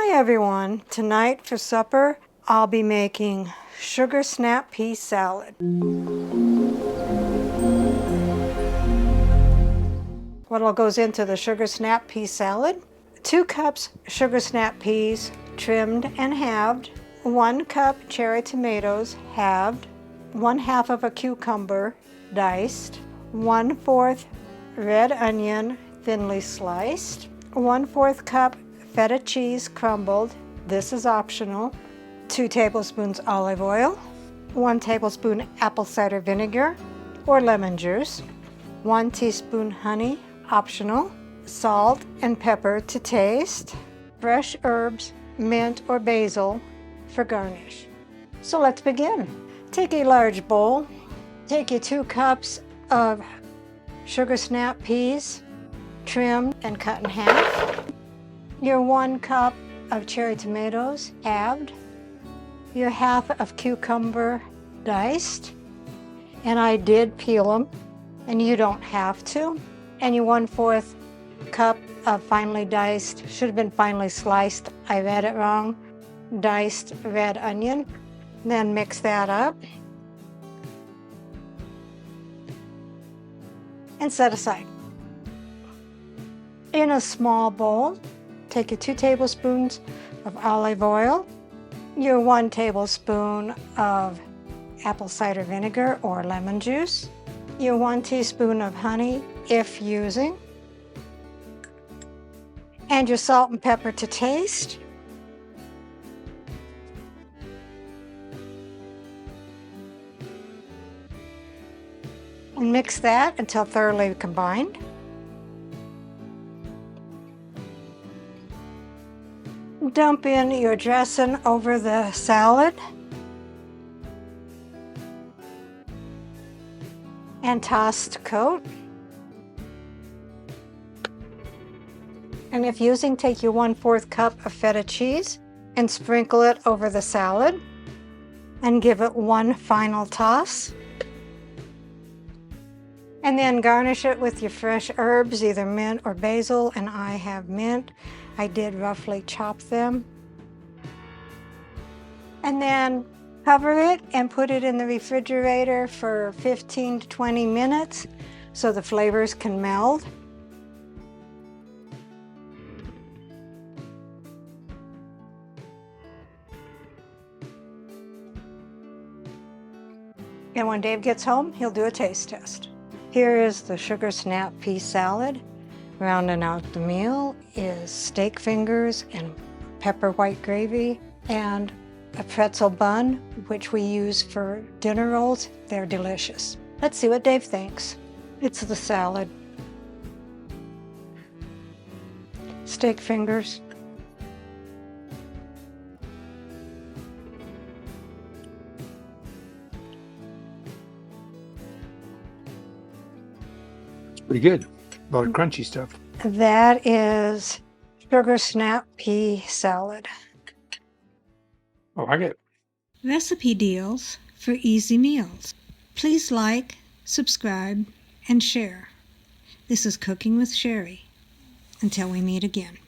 Hi everyone, tonight for supper I'll be making sugar snap pea salad. What all goes into the sugar snap pea salad? 2 cups sugar snap peas trimmed and halved, 1 cup cherry tomatoes halved, 1/2 of a cucumber diced, 1/4 red onion thinly sliced, 1/4 cup feta cheese crumbled, this is optional, 2 tablespoons olive oil, 1 tablespoon apple cider vinegar or lemon juice, 1 teaspoon honey, optional, salt and pepper to taste, fresh herbs, mint or basil for garnish. So let's begin. Take a large bowl, take your 2 cups of sugar snap peas, trimmed and cut in half, your 1 cup of cherry tomatoes halved, your 1/2 of cucumber diced, and I did peel them, and you don't have to, and your 1/4 cup of finely diced, should have been finely sliced, I read it wrong, diced red onion. Then mix that up and set aside. In a small bowl, take your 2 tablespoons of olive oil, your 1 tablespoon of apple cider vinegar or lemon juice, your 1 teaspoon of honey if using, and your salt and pepper to taste. And mix that until thoroughly combined. Dump in your dressing over the salad and toss to coat. And if using, take your 1/4 cup of feta cheese and sprinkle it over the salad and give it one final toss. And then garnish it with your fresh herbs, either mint or basil, and I have mint. I did roughly chop them. And then cover it and put it in the refrigerator for 15 to 20 minutes so the flavors can meld. And when Dave gets home, he'll do a taste test. Here is the sugar snap pea salad. Rounding out the meal is steak fingers and pepper white gravy and a pretzel bun, which we use for dinner rolls. They're delicious. Let's see what Dave thinks. It's the salad. Steak fingers. Pretty good. A lot of crunchy stuff. That is sugar snap pea salad. I like it. Recipe deals for easy meals. Please like, subscribe, and share. This is Cooking with Sherry. Until we meet again.